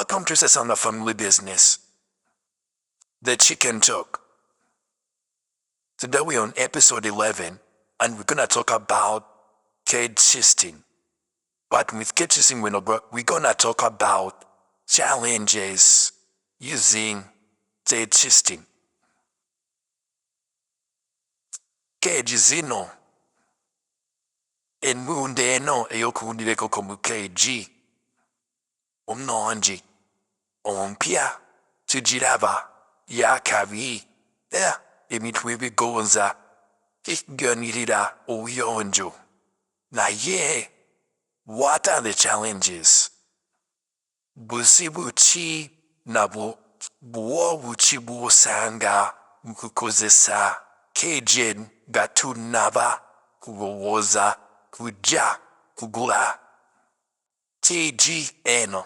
Welcome to Sesana Family Business. The Chicken Talk. Today we're on episode 11 and we're gonna talk about cage system. But with cage system we're gonna talk about challenges using cage system. Cage zino. Enmunde eno eyokundileko komu cage. Omnonji. Ompia. Tujirava. Yakavi. Emitwebi gonza. Ikganirira oyonjo. Na ye. What are the challenges? Busibuchi nabo buobuchi busanga mkukozesa kejen gatunava kugowoza kuja kugula TGN.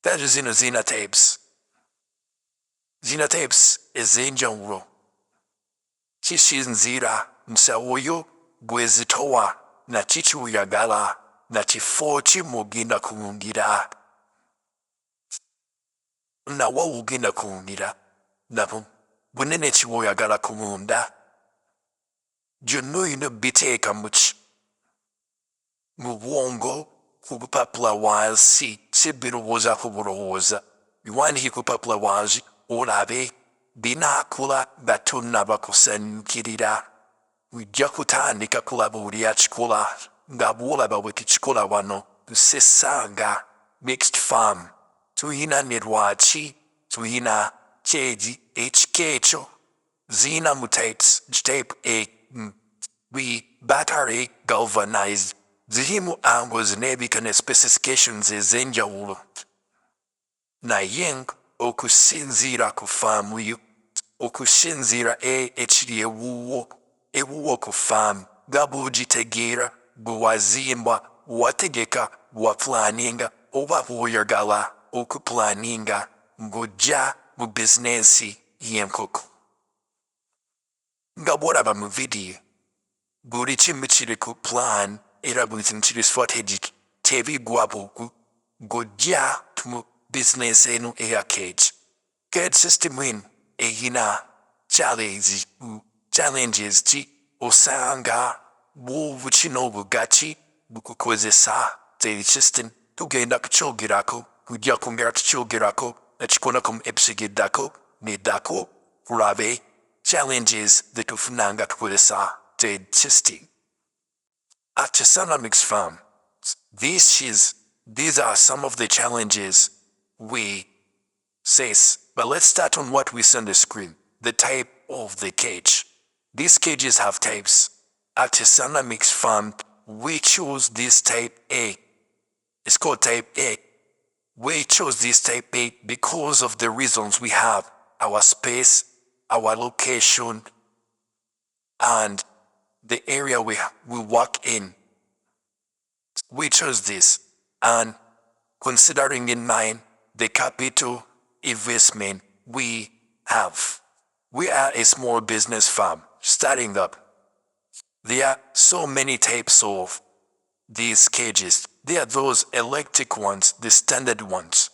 That is in a Xenotapes. Xenotapes is Zenjanwo. Chishinzira Nsawoyo Bwezitowa na Chichu Yagala na Chifochi Mugina Kungira. Na Wawugina Kungira. Napum Bunene Chiwo Yagala Kumunda. Junu ino bite kamuch. Muwongo Kupapla Wild Si Sibiru Woza Huburoza. Yuan Hikupapla Wazi Orabe Binakula Batunabakusen Kirida. Wijakuta nikakula buriachkula. Gabula bawikichkula wano. Sisanga. Mixed farm. Tuina nidwachi. Tuina cheji hkecho. Zina mutates. Tape a. We battery galvanized. Zihimu was nebikane specifications zenjaulu. Na yeng okusinzira kufamu. Okushinzira HD ewuwo kufamu. Gabujitegera buwazimba wategeka waplaninga owawoyagala okuplaninga mbuja mu business yenkoko. Ngabora mu video. Buri chimichiri ku plan era buzinchiri strategic tevi guapo goja tumu business enu cage. Cage system win ehina challenges chi osanga wuchinobu gachi bukukozesa te system tugenda kuchogirako kujya kumera kuchogirako nachikona kum epsigidako nidako rave challenges the tufunanga tukozesa te system. Artisanal mixed farm. These are some of the challenges we face. But let's start on what we see on the screen. The type of the cage. These cages have types. Artisanal mixed farm, we choose this type A. It's called type A. We chose this type A because of the reasons we have. Our space, our location, and the area we work in. We chose this, and considering in mind the capital investment we have. We are a small business farm starting up. There are so many types of these cages. There are those electric ones, the standard ones.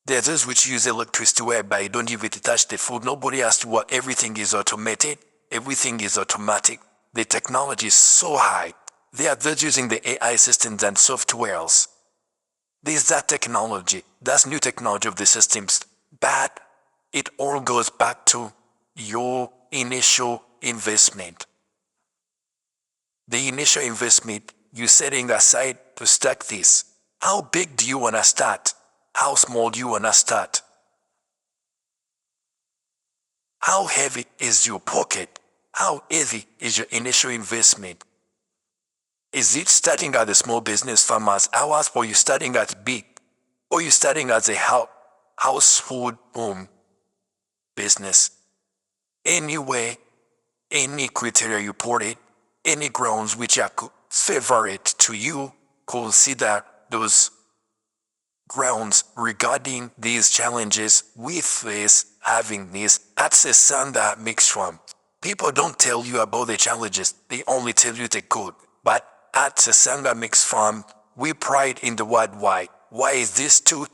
There are those which use electricity whereby you don't even touch the food. Nobody has to work. Everything is automated. Everything is automatic. The technology is so high. There are those using the AI systems and softwares. There's that technology. That's new technology of the systems. But it all goes back to your initial investment. The initial investment you're setting aside to start this. How big do you want to start? How small do you want to start? How heavy is your pocket? How heavy is your initial investment? Is it starting at a small business farmer's hours, or you starting at big? Or you starting as a household home business? Anyway, any criteria you put it, any grounds which are favorite to you, consider those grounds regarding these challenges we face having this Artisanal mixed farm. People don't tell you about the challenges, they only tell you the good. But Artisanal mixed farm, we pride in the word why. Why is this too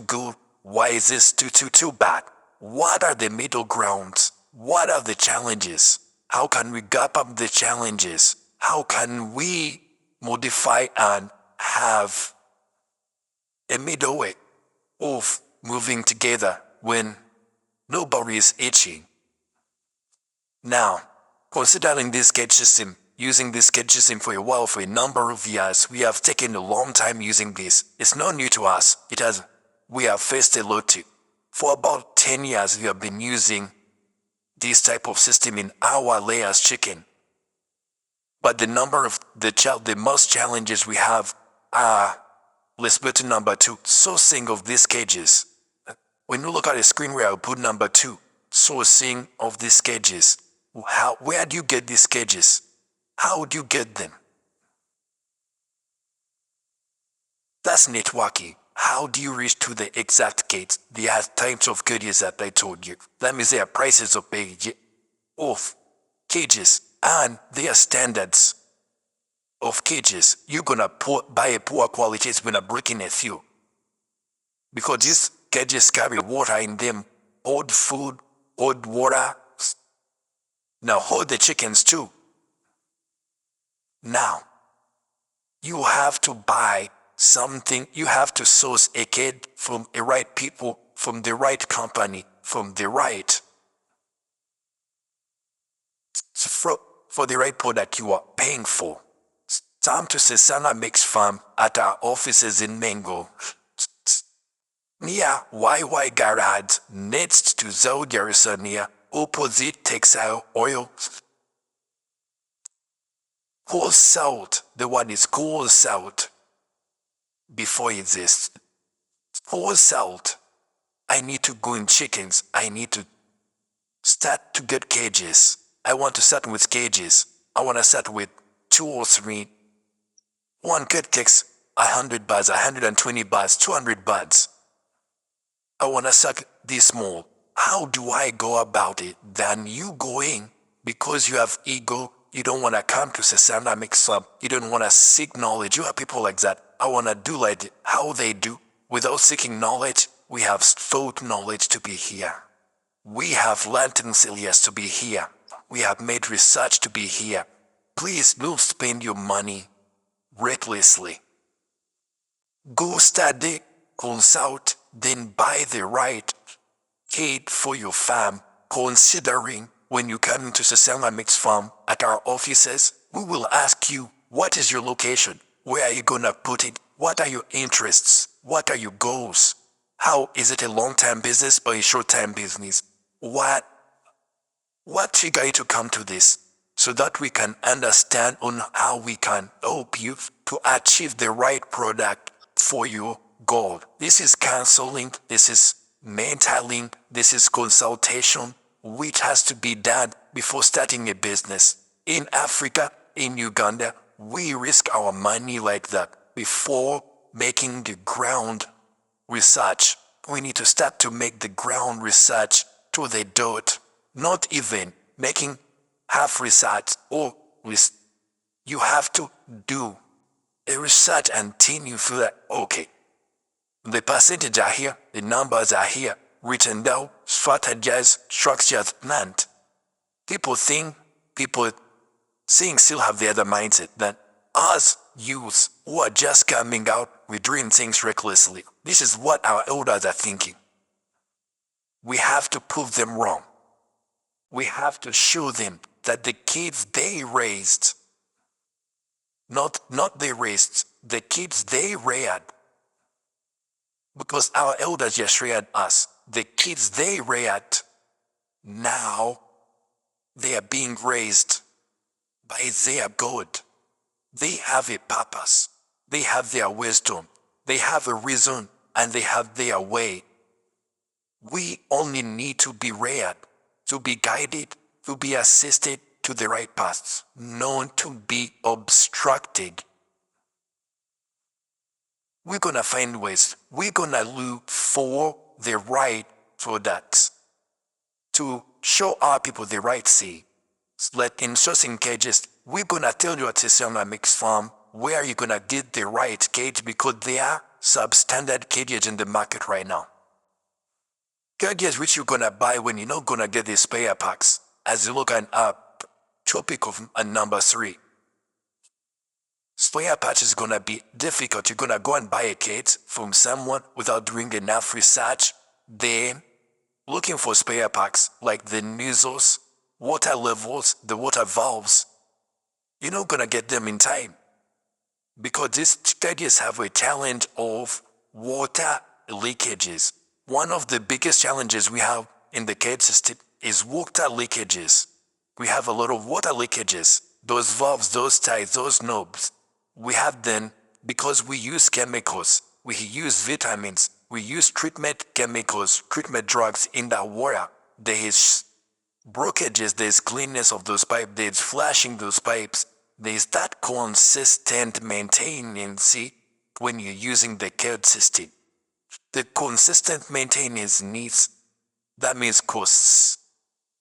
good? Why is this too bad? What are the middle grounds? What are the challenges? How can we gap up the challenges? How can we modify and have a middle way of moving together when nobody is itching? Now, considering this gauge system, using this gauge system for a while, for a number of years, we have taken a long time using this. It's not new to us. We have faced a lot too. For about 10 years, we have been using this type of system in our layers chicken. But the most challenges we have are, let's go to number 2, sourcing of these cages. When you look at the screen where I put number 2, sourcing of these cages. Where do you get these cages? How do you get them? That's networking. How do you reach to the exact cage? There are types of cages that I told you. That means there are prices of cages, and there are standards of cages. You're gonna buy a poor quality, it's gonna break in a few. Because these cages carry water in them, old food, old water. Now hold the chickens too. Now, you have to buy something, you have to source a cage from the right people, from the right company, from the right, for the right product you are paying for. Time to Sesana Mix Farm at our offices in Mango. Near YY Garage, next to Zoe Garrison, near opposite Textile Oil. Cool Salt, the one is Cool Salt. Before it exists. Cool Salt. I need to go in chickens. I need to start to get cages. I want to start with cages. I want to start with 2 or 3. One kid takes 100 baht, 120 baht, 200 baht. I want to start this small. How do I go about it? Then you go in because you have ego. You don't want to come to Sesana Mix Up. You don't want to seek knowledge. You have people like that. I want to do like how they do. Without seeking knowledge, we have thought knowledge to be here. We have learned in Celias to be here. We have made research to be here. Please don't spend your money recklessly. Go study, consult, then buy the right aid for your farm. Considering when you come into Sesana Mix Farm at our offices, we will ask you, what is your location? Where are you gonna put it? What are your interests? What are your goals? How is it a long-term business or a short-term business? What triggered you to come to this? So that we can understand on how we can help you to achieve the right product for your goal. This is counseling, this is mentoring, this is consultation, which has to be done before starting a business. In Africa, in Uganda, we risk our money like that before making the ground research. We need to start to make the ground research to the dirt, not even making half research or you have to do a research until you feel that, okay, the percentages are here, the numbers are here, written down, strategized, structured, planned. People seeing still have the other mindset that us youths who are just coming out, we're doing things recklessly. This is what our elders are thinking. We have to prove them wrong. We have to show them that the kids they raised, not they raised, the kids they reared, because our elders just reared us. The kids they reared, now they are being raised by their God. They have a purpose. They have their wisdom. They have a reason and they have their way. We only need to be reared, to be guided, to be assisted to the right paths, not to be obstructed. We're gonna find ways. We're gonna look for the right products to show our people the right seed. Like in sourcing cages, we're gonna tell you at Sesana Mix Farm where you're gonna get the right cage because there are substandard cages in the market right now. Cages which you're gonna buy when you're not gonna get these spare packs. As you look at topic of number 3. Spare patch is gonna be difficult. You're gonna go and buy a kit from someone without doing enough research. Then, looking for spare packs like the nozzles, water levels, the water valves. You're not gonna get them in time. Because these cages have a challenge of water leakages. One of the biggest challenges we have in the cage system is water leakages. We have a lot of water leakages. Those valves, those ties, those knobs. We have them because we use chemicals. We use vitamins. We use treatment chemicals, treatment drugs in that water. There is breakages, there's cleanness of those pipes, there's flashing those pipes. There's that consistent maintenance when you're using the cage system. The consistent maintenance needs, that means costs.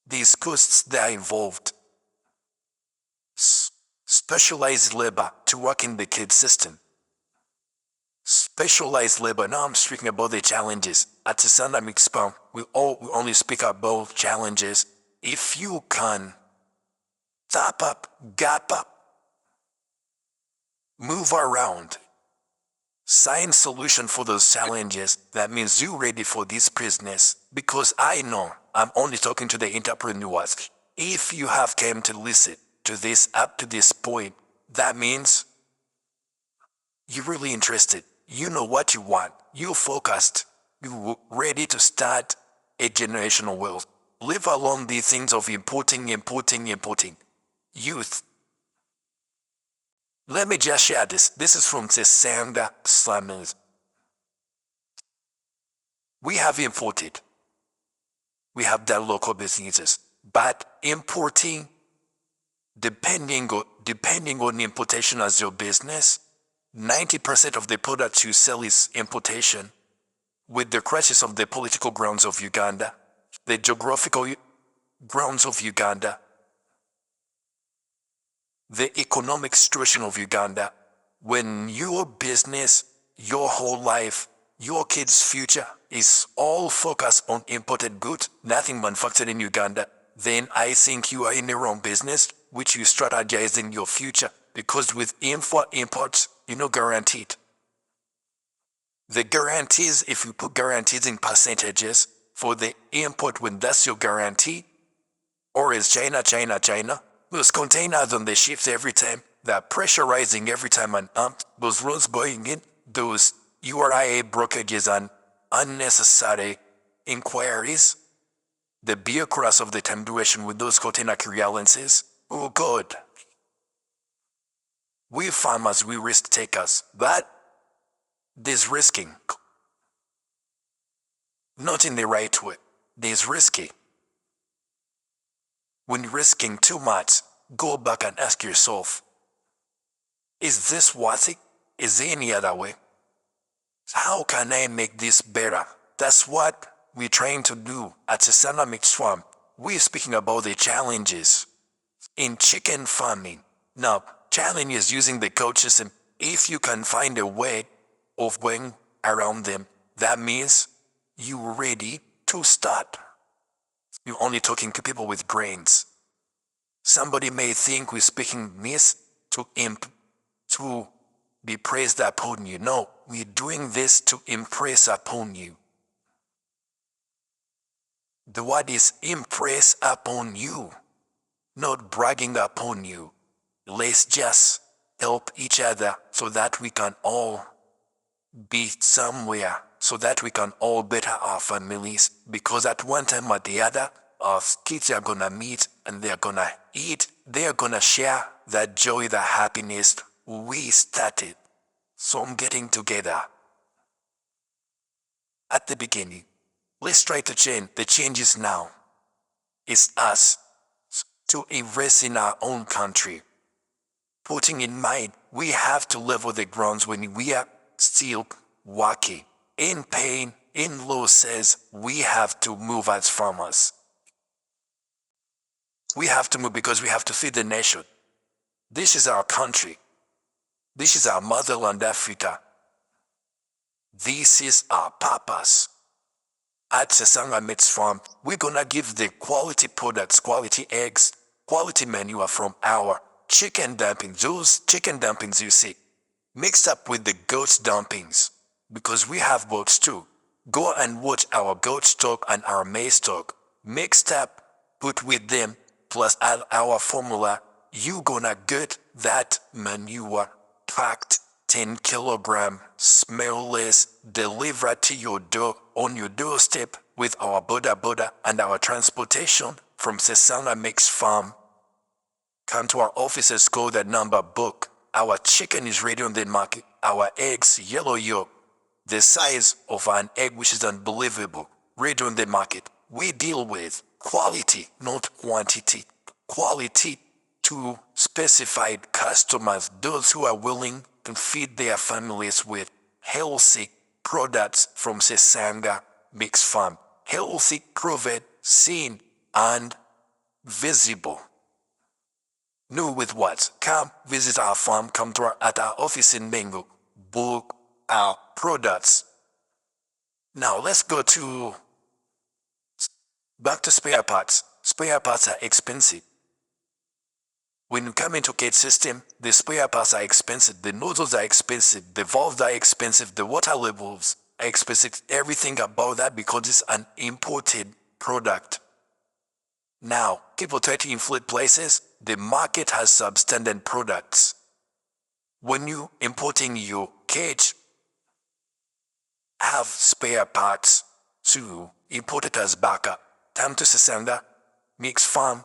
These costs, they are involved. Specialized labor to work in the cage system. Specialized labor, now I'm speaking about the challenges. At Sisanda Mixed Farm, we only speak about challenges. If you can tap up, gap up, move around, find solution for those challenges, that means you're ready for this business. Because I know I'm only talking to the entrepreneurs. If you have came to listen to this up to this point, that means you're really interested. You know what you want. You're focused. You're ready to start a generational wealth. Leave alone the things of importing. Youth. Let me just share this. This is from Sisanda Slammers. We have imported. We have the local businesses. But importing, depending on importation as your business, 90% of the product you sell is importation. With the crisis of the political grounds of Uganda, the geographical grounds of Uganda, the economic situation of Uganda, when your business, your whole life, your kids' future is all focused on imported goods, nothing manufactured in Uganda, then I think you are in the wrong business, which you strategize in your future, because with imports, you're not guaranteed. The guarantees, if you put guarantees in percentages for the import when that's your guarantee, or is China, those containers on the ships every time, they're pressurizing every time and those roads going in, those URIA brokerages and unnecessary inquiries, the bureaucrats of the time duration with those container clearances, oh God. We farmers, we risk takers, but there's risking. Not in the right way. There's risky. When you're risking too much, go back and ask yourself, is this worth it? Is there any other way? How can I make this better? That's what we're trying to do at Sisanda Mixed Farm. We're speaking about the challenges in chicken farming. Now, challenge is using the code system. If you can find a way of going around them, that means you're ready to start. You're only talking to people with brains. Somebody may think we're speaking this to be praised upon you. No, we're doing this to impress upon you. The word is impress upon you, not bragging upon you. Let's just help each other so that we can all be somewhere, so that we can all better our families, because at one time or the other, our kids are gonna meet and they're gonna eat, they're gonna share that joy, that happiness we started from getting together. At the beginning, let's try to change. The change is now. It's us to invest in our own country. Putting in mind, we have to level the grounds when we are still working. In pain, in losses, we have to move as farmers. We have to move because we have to feed the nation. This is our country. This is our motherland, Africa. This is our purpose. At Sesanga Meats Farm, we're gonna give the quality products, quality eggs, quality manure from our chicken dumplings. Those chicken dumplings you see, mixed up with the goat dumplings, because we have goats too. Go and watch our goat stock and our maize stock, mixed up, put with them, plus add our formula. You gonna get that manure packed 10 kilogram, smellless, delivered to your door on your doorstep with our boda and our transportation from Sesanga Mix Farm. Come to our offices, call that number, book. Our chicken is ready on the market. Our eggs, yellow yolk, the size of an egg which is unbelievable, ready on the market. We deal with quality, not quantity. Quality to specified customers, those who are willing to feed their families with healthy products from Sesanga Mix Farm. Healthy, proven, seen, and visible. Know with what? Come visit our farm, come to at our office in Bengo, book our products. Now let's go back to spare parts. Spare parts are expensive. When you come into cage system, the spare parts are expensive, the nozzles are expensive, the valves are expensive, the water levels are expensive, everything about that because it's an imported product. Now, people try to inflate prices. The market has substandard products. When you importing your cage, have spare parts to import it as backup. Time to Sesanga Mix Farm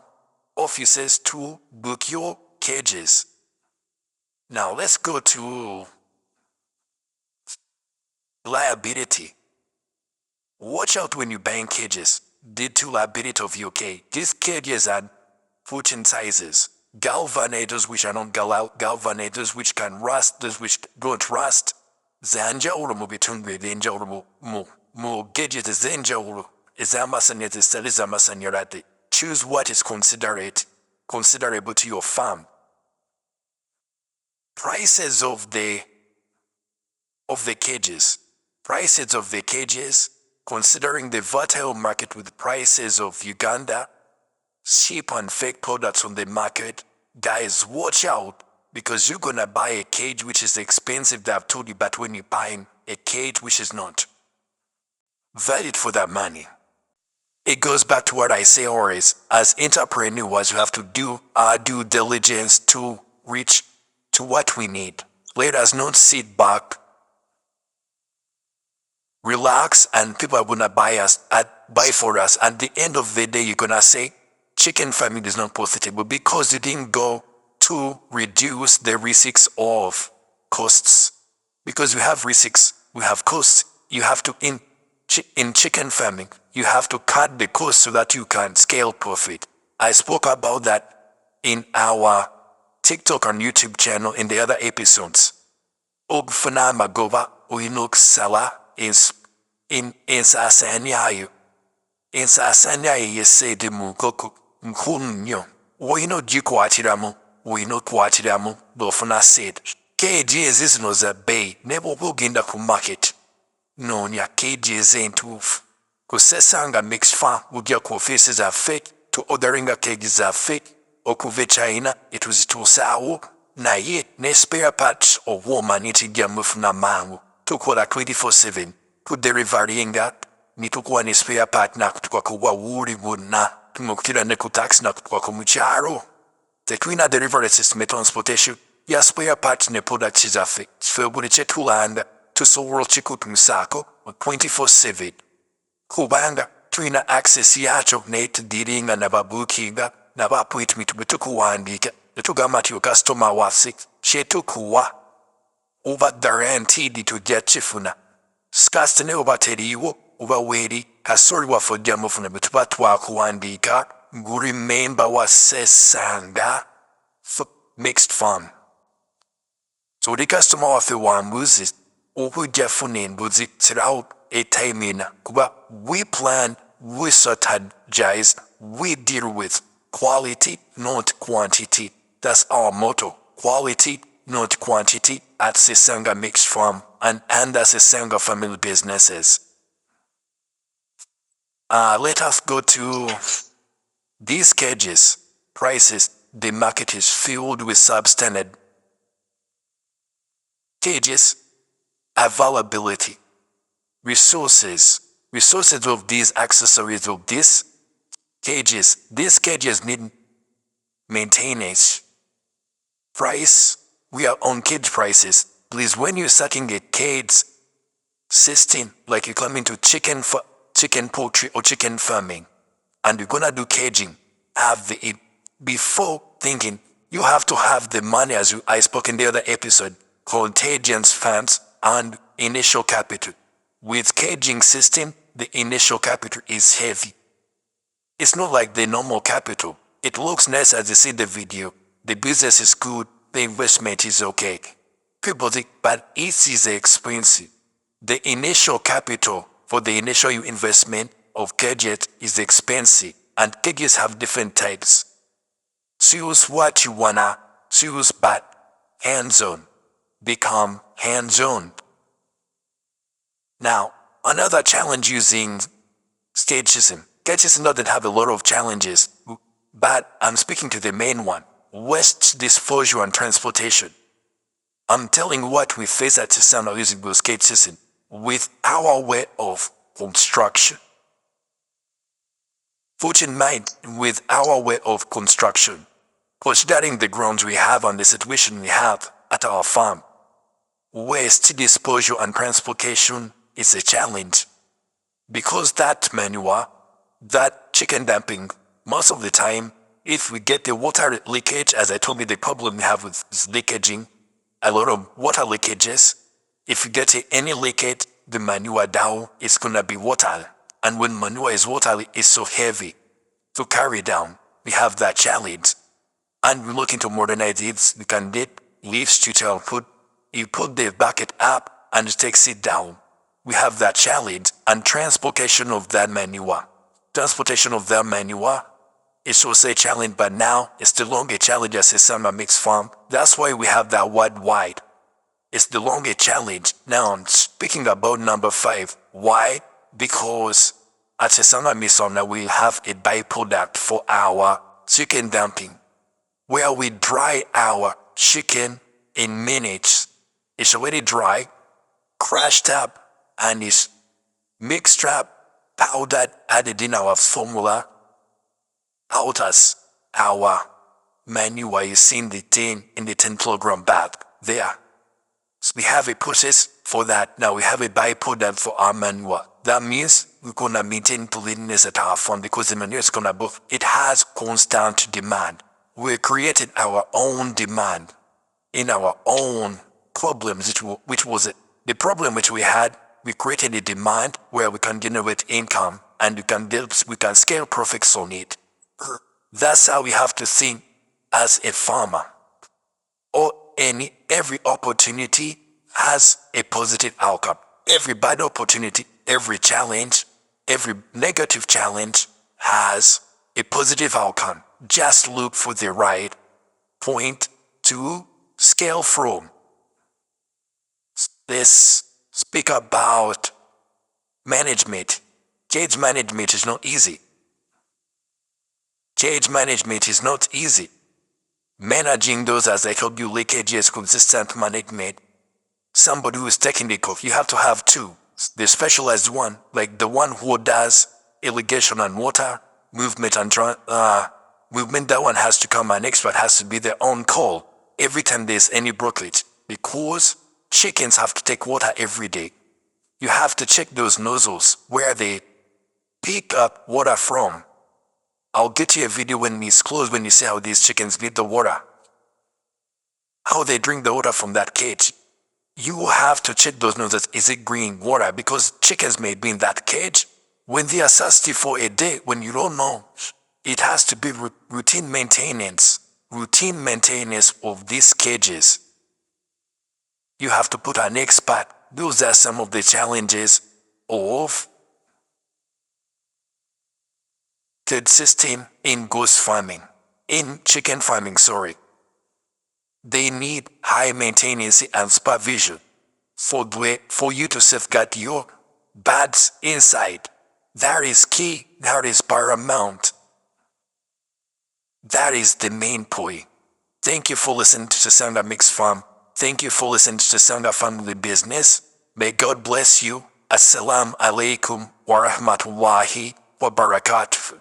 offices to book your cages. Now let's go to liability. Watch out when you buying cages. Due to liability of your cage. These cages are 14 sizes. Galvanators which are not galvanators which can rust, those which don't rust. Zanja urumu bitunwe denja urumu mu gadget zenja uru ezamasanyati studies zamasanyarati. Choose what is considerable to your farm. Prices of the cages. Prices of the cages, considering the volatile market with prices of Uganda, cheap and fake products on the market, guys, watch out, because you're gonna buy a cage which is expensive that I've told you, but when you're buying a cage which is not valid for that money. It goes back to what I say always, as entrepreneurs, you have to do our due diligence to reach to what we need. Let us not sit back, relax, and people are gonna buy for us. At the end of the day, you're gonna say, chicken farming is not profitable because you didn't go to reduce the risks of costs. Because we have risks, we have costs. You have to, in chicken farming, you have to cut the cost so that you can scale profit. I spoke about that in our TikTok and YouTube channel in the other episodes. Ogfana Magova Uinuk Sala is in Sasanyayu. In Sasanyayu, you say the Mukoku Nkunyo. Uino Jikwatiramu, Uino Kwatiramu, Bofana said. KGS is no za bay, never will ginda ku market. No, nya KGS ain't toof. Kusesanga Mix Farm, Ugia ku faces are fake, to ordering a cages are fake, Okuve China, it was too sour. Na ye, ne spare parts or woman iti gamuf na mangu. Tukola 24/7. Put delivery inga. Nitukuwa ni spare part na kutukwa kuwa wuri wuna. Tumukutira ne kutax na kutukwa kumucharo. Tekwina delivery system transportation. Ya spare parts ne product chizafe. Sfebuli chetulanda. Tusoro chikutumisako. 24/7. Kubanga. Twina access yacho nate diringa na babukinga. Na bapuit mitukuwandika. Tugamati your customer wasi. Shetukuwa. Uba guaranteed to get chifuna. Skastane uba teriwo. Uba wedi. Kasori wa fojamufuna bitubatuwa kuandika. Guri memba wa Sesanga Mixed Farm. So the customer of the one muzis. Ubu jafunin buzi throughout a timina. Kuba we plan, we strategize, we deal with quality, not quantity. That's our motto. Quality, not quantity, at Sesanga Mixed Farm. and as a single family businesses. Let us go to these cages. Prices. The market is filled with substandard cages. Availability. Resources of these accessories of these cages need maintenance. Price, we are on cage prices. Please, when you're setting a cage system, like you come into chicken, poultry or chicken farming, and you're gonna do caging, before thinking, you have to have the money, as I spoke in the other episode, contingent funds and initial capital. With caging system, the initial capital is heavy. It's not like the normal capital. It looks nice as you see the video. The business is good, the investment is okay. People think, but it is expensive. The initial capital for the initial investment of cages is expensive, and cages have different types. Choose what you wanna choose, but hands-on. Become hands-on. Now, another challenge using cage system. Cage system doesn't have a lot of challenges, but I'm speaking to the main one: waste disposal and transportation. I'm telling what we face at Tisana using those cage system with our way of construction. Put in mind, with our way of construction, considering the grounds we have and the situation we have at our farm, waste disposal and transportation is a challenge. Because that manure, that chicken dumping, most of the time, if we get the water leakage, as I told you, the problem we have with leakaging, a lot of water leakages, if you get any leakage, the manure down is gonna be water. And when manure is water, it's so heavy to carry down. We have that challenge. And we're looking to modernize it. We can get leaves to you put the bucket up and it takes it down. We have that challenge. And transportation of that manure. Transportation of that manure is also a challenge, but now it's the longer challenge as a summer mixed farm. That's why we have that wide. It's the longer challenge. Now I'm speaking about number 5. Why? Because at Sesana Misona we have a byproduct for our chicken dumping, where we dry our chicken in minutes. It's already dry, crushed up, and it's mixed up, powdered, added in our formula. Out as our manure is in the 10 kilogram bag there. So we have a process for that. Now we have a byproduct for our manure. That means we're gonna maintain cleanliness at our farm because the manure is gonna both. It has constant demand. We created our own demand in our own problems, which was it. The problem which we had, we created a demand where we can generate income and we can scale profits on it. That's how we have to think as a farmer. Or every opportunity has a positive outcome. Every bad opportunity, every challenge, every negative challenge has a positive outcome. Just look for the right point to scale from. Let's speak about management. Cage management is not easy. Cage management is not easy. Managing those, as I told you, leakages, consistent management. Somebody who is technical, you have to have two. The specialized one, like the one who does irrigation and water, movement and movement, that one has to come, an expert has to be their own call every time there's any blockage, because chickens have to take water every day. You have to check those nozzles where they pick up water from. I'll get you a video when it's closed when you see how these chickens need the water. How they drink the water from that cage. You have to check those nozzles. Is it green water? Because chickens may be in that cage. When they are thirsty for a day, when you don't know, it has to be routine maintenance. Routine maintenance of these cages. You have to put an expert. Those are some of the challenges of the system in goose farming, in chicken farming, sorry. They need high maintenance and supervision. for you to safeguard your bats inside. That is key, that is paramount. That is the main point. Thank you for listening to Sound of Mix Farm. Thank you for listening to Sound of Family Business. May God bless you. Assalamu alaikum wa rahmatullahi wa barakatuh.